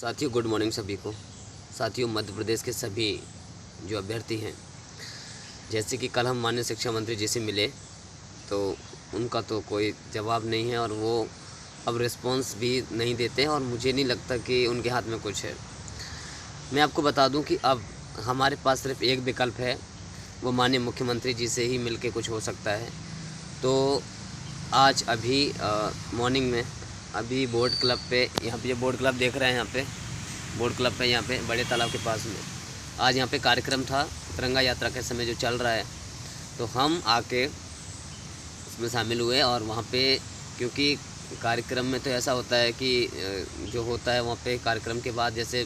साथियों good morning सभी को। साथियों मध्य प्रदेश के सभी जो अभ्यर्थी हैं, जैसे कि कल हम माननीय शिक्षा मंत्री जी से मिले तो उनका तो कोई जवाब नहीं है और वो अब रिस्पॉन्स भी नहीं देते हैं और मुझे नहीं लगता कि उनके हाथ में कुछ है। मैं आपको बता दूं कि अब हमारे पास सिर्फ एक विकल्प है, वो माननीय मुख्यमंत्री जी से ही मिल के कुछ हो सकता है। तो आज अभी मॉर्निंग में अभी बोर्ड क्लब पे, यहाँ पे जो बोर्ड क्लब देख रहे हैं, यहाँ पे बोर्ड क्लब पे, यहाँ पे बड़े तालाब के पास में आज यहाँ पे कार्यक्रम था तिरंगा यात्रा के समय जो चल रहा है, तो हम आके उसमें शामिल हुए। और वहाँ पे क्योंकि कार्यक्रम में तो ऐसा होता है कि जो होता है वहाँ पे कार्यक्रम के बाद जैसे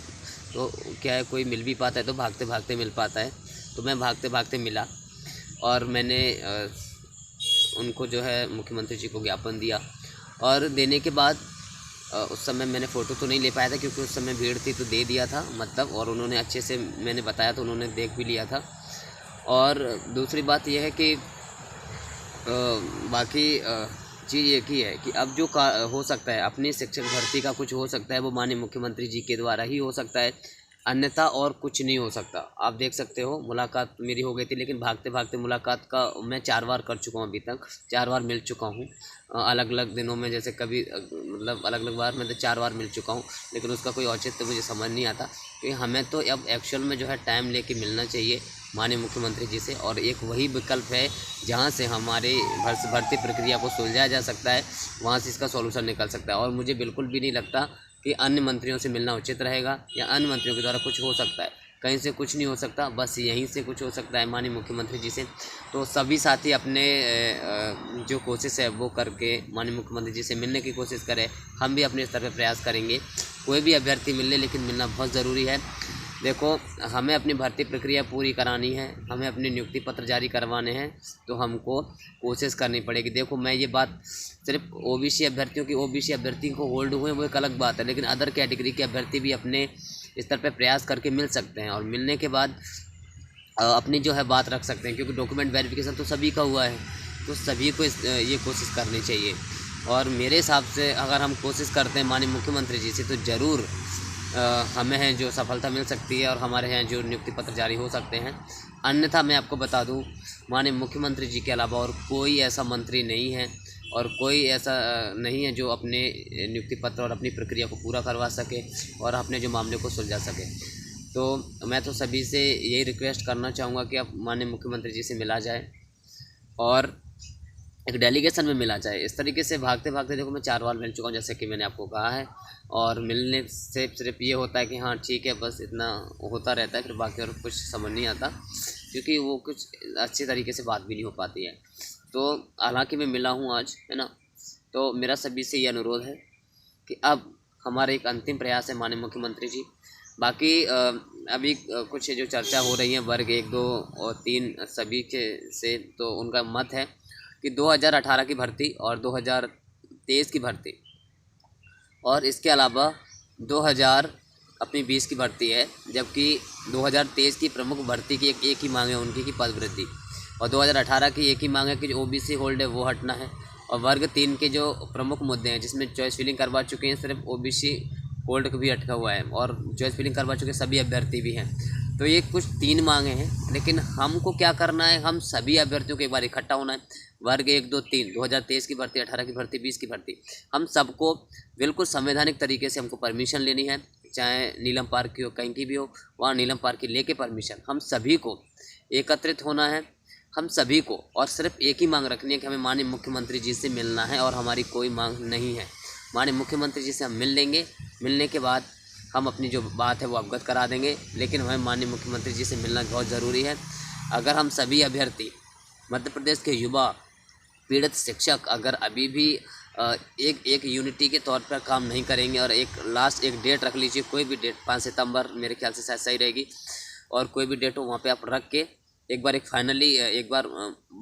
तो क्या है, कोई मिल भी पाता है तो भागते भागते मिल पाता है। तो मैं भागते भागते मिला और मैंने उनको जो है मुख्यमंत्री जी को ज्ञापन दिया। और देने के बाद उस समय मैंने फ़ोटो तो नहीं ले पाया था क्योंकि उस समय भीड़ थी, तो दे दिया था मतलब, और उन्होंने अच्छे से मैंने बताया तो उन्होंने देख भी लिया था। और दूसरी बात यह है कि बाकी चीज़ एक ही है कि अब जो हो सकता है अपनी शिक्षक भर्ती का कुछ हो सकता है, वो माननीय मुख्यमंत्री जी के द्वारा ही हो सकता है, अन्यथा और कुछ नहीं हो सकता। आप देख सकते हो मुलाकात मेरी हो गई थी, लेकिन भागते भागते मुलाकात का मैं 4 बार कर चुका हूँ, अभी तक 4 बार मिल चुका हूँ अलग अलग दिनों में। जैसे कभी मतलब अलग अलग बार मैं तो 4 बार मिल चुका हूँ, लेकिन उसका कोई औचित्य मुझे समझ नहीं आता कि हमें तो अब एक्चुअल में जो है टाइम लेके मिलना चाहिए माननीय मुख्यमंत्री जी से। और एक वही विकल्प है जहाँ से हमारे भर्ती प्रक्रिया को सुलझाया जा सकता है, वहाँ से इसका सॉल्यूशन निकल सकता है। और मुझे बिल्कुल भी नहीं लगता कि अन्य मंत्रियों से मिलना उचित रहेगा या अन्य मंत्रियों के द्वारा कुछ हो सकता है। कहीं से कुछ नहीं हो सकता, बस यहीं से कुछ हो सकता है माननीय मुख्यमंत्री जी से। तो सभी साथी अपने जो कोशिश है वो करके माननीय मुख्यमंत्री जी से मिलने की कोशिश करें। हम भी अपने स्तर पर प्रयास करेंगे, कोई भी अभ्यर्थी मिले, लेकिन मिलना बहुत ज़रूरी है। देखो, हमें अपनी भर्ती प्रक्रिया पूरी करानी है, हमें अपने नियुक्ति पत्र जारी करवाने हैं, तो हमको कोशिश करनी पड़ेगी। देखो, मैं ये बात सिर्फ ओबीसी अभ्यर्थियों की, ओबीसी अभ्यर्थी को होल्ड हुए वो एक अलग बात है, लेकिन अदर कैटेगरी के अभ्यर्थी भी अपने स्तर पर प्रयास करके मिल सकते हैं और मिलने के बाद अपनी जो है बात रख सकते हैं, क्योंकि डॉक्यूमेंट वेरिफिकेशन तो सभी का हुआ है, तो सभी को ये कोशिश करनी चाहिए। और मेरे हिसाब से अगर हम कोशिश करते हैं माननीय मुख्यमंत्री जी से, तो ज़रूर हमें हैं जो सफलता मिल सकती है और हमारे यहाँ जो नियुक्ति पत्र जारी हो सकते हैं। अन्यथा मैं आपको बता दूं, माननीय मुख्यमंत्री जी के अलावा और कोई ऐसा मंत्री नहीं है और कोई ऐसा नहीं है जो अपने नियुक्ति पत्र और अपनी प्रक्रिया को पूरा करवा सके और अपने जो मामले को सुलझा सके। तो मैं तो सभी से यही रिक्वेस्ट करना चाहूँगा कि अब माननीय मुख्यमंत्री जी से मिला जाए और एक डेलीगेशन में मिला जाए। इस तरीके से भागते भागते देखो मैं 4 बार मिल चुका हूँ, जैसे कि मैंने आपको कहा है। और मिलने से सिर्फ ये होता है कि हाँ ठीक है, बस इतना होता रहता है, फिर बाकी और कुछ समझ नहीं आता, क्योंकि वो कुछ अच्छे तरीके से बात भी नहीं हो पाती है। तो हालांकि मैं मिला हूँ आज, है ना, तो मेरा सभी से ये अनुरोध है कि अब हमारा एक अंतिम प्रयास है माननीय मुख्यमंत्री जी। बाकी अभी कुछ जो चर्चा हो रही है वर्ग 1, 2 और 3 सभी के से, तो उनका मत है कि 2018 की भर्ती और 2023 की भर्ती और इसके अलावा 2000 अपनी 20 की भर्ती है, जबकि 2023 की प्रमुख भर्ती की एक ही मांग है उनकी की पद वृद्धि, और 2018 की एक ही मांग है कि जो ओबीसी होल्ड है वो हटना है। और वर्ग 3 के जो प्रमुख मुद्दे हैं जिसमें चॉइस फिलिंग करवा चुके हैं, सिर्फ ओबीसी होल्ड भी अटका हुआ है और चॉइस फिलिंग करवा चुके सभी अभ्यर्थी भी हैं। तो ये कुछ 3 मांगे हैं, लेकिन हमको क्या करना है, हम सभी अभ्यर्थियों को एक बार इकट्ठा होना है। वर्ग 1, 2, 3 2023 की भर्ती, 18 की भर्ती, 20 की भर्ती, हम सबको बिल्कुल संवैधानिक तरीके से हमको परमिशन लेनी है, चाहे नीलम पार्क की हो, कहीं की भी हो, वहाँ नीलम पार्क की लेके परमिशन हम सभी को एकत्रित होना है। हम सभी को और सिर्फ एक ही मांग रखनी है कि हमें माननीय मुख्यमंत्री जी से मिलना है, और हमारी कोई मांग नहीं है। माननीय मुख्यमंत्री जी से हम मिल लेंगे, मिलने के बाद हम अपनी जो बात है वो अवगत करा देंगे, लेकिन हमें माननीय मुख्यमंत्री जी से मिलना बहुत ज़रूरी है। अगर हम सभी अभ्यर्थी, मध्य प्रदेश के युवा, पीड़ित शिक्षक अगर अभी भी एक यूनिटी के तौर पर काम नहीं करेंगे, और एक डेट रख लीजिए, कोई भी डेट, 5 सितंबर मेरे ख्याल से शायद सही रहेगी, और कोई भी डेट हो वहाँ पे आप रख के एक बार एक बार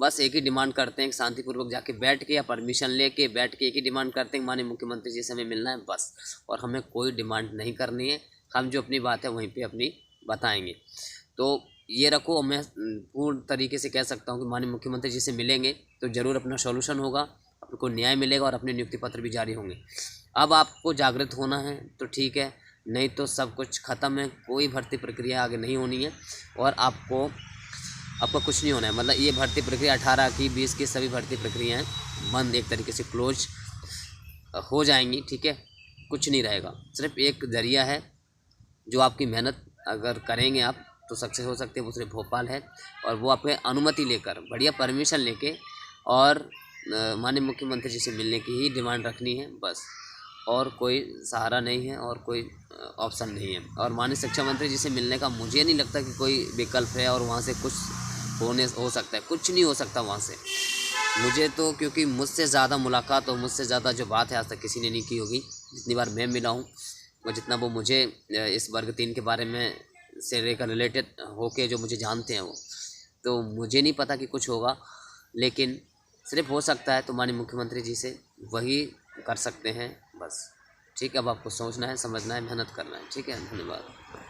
बस एक ही डिमांड करते हैं कि शांतिपूर्वक जाके बैठ के या परमिशन लेके बैठ के एक ही डिमांड करते हैं माननीय मुख्यमंत्री जी से हमें मिलना है बस, और हमें कोई डिमांड नहीं करनी है। हम जो अपनी बात है वहीं पे अपनी बताएंगे। तो ये रखो, मैं पूर्ण तरीके से कह सकता हूँ कि माननीय मुख्यमंत्री जी से मिलेंगे तो ज़रूर अपना सॉल्यूशन होगा, आपको न्याय मिलेगा और अपने नियुक्ति पत्र भी जारी होंगे। अब आपको जागृत होना है तो ठीक है, नहीं तो सब कुछ ख़त्म है, कोई भर्ती प्रक्रिया आगे नहीं होनी है और आपका कुछ नहीं होना है। मतलब ये भर्ती प्रक्रिया 18 की 20 की सभी भर्ती प्रक्रियाएँ बंद, एक तरीके से क्लोज हो जाएंगी, ठीक है। कुछ नहीं रहेगा, सिर्फ एक ज़रिया है जो आपकी मेहनत अगर करेंगे आप तो सक्सेस हो सकते हैं, वो सिर्फ भोपाल है। और वो आपके अनुमति लेकर, बढ़िया परमिशन लेके और माननीय मुख्यमंत्री जी से मिलने की ही डिमांड रखनी है बस, और कोई सहारा नहीं है और कोई ऑप्शन नहीं है। और माननीय शिक्षा मंत्री जी से मिलने का मुझे नहीं लगता कि कोई विकल्प है और वहाँ से कुछ हो सकता है, कुछ नहीं हो सकता वहाँ से। मुझे तो, क्योंकि मुझसे ज़्यादा मुलाकात और मुझसे ज़्यादा जो बात है आज तक किसी ने नहीं की होगी, जितनी बार मैं मिला हूँ और जितना वो मुझे इस वर्ग 3 के बारे में से लेकर रिलेटेड होके जो मुझे जानते हैं वो, तो मुझे नहीं पता कि कुछ होगा, लेकिन सिर्फ हो सकता है तो माननीय मुख्यमंत्री जी से वही कर सकते हैं बस। ठीक है, अब आपको सोचना है, समझना है, मेहनत करना है। ठीक है, धन्यवाद।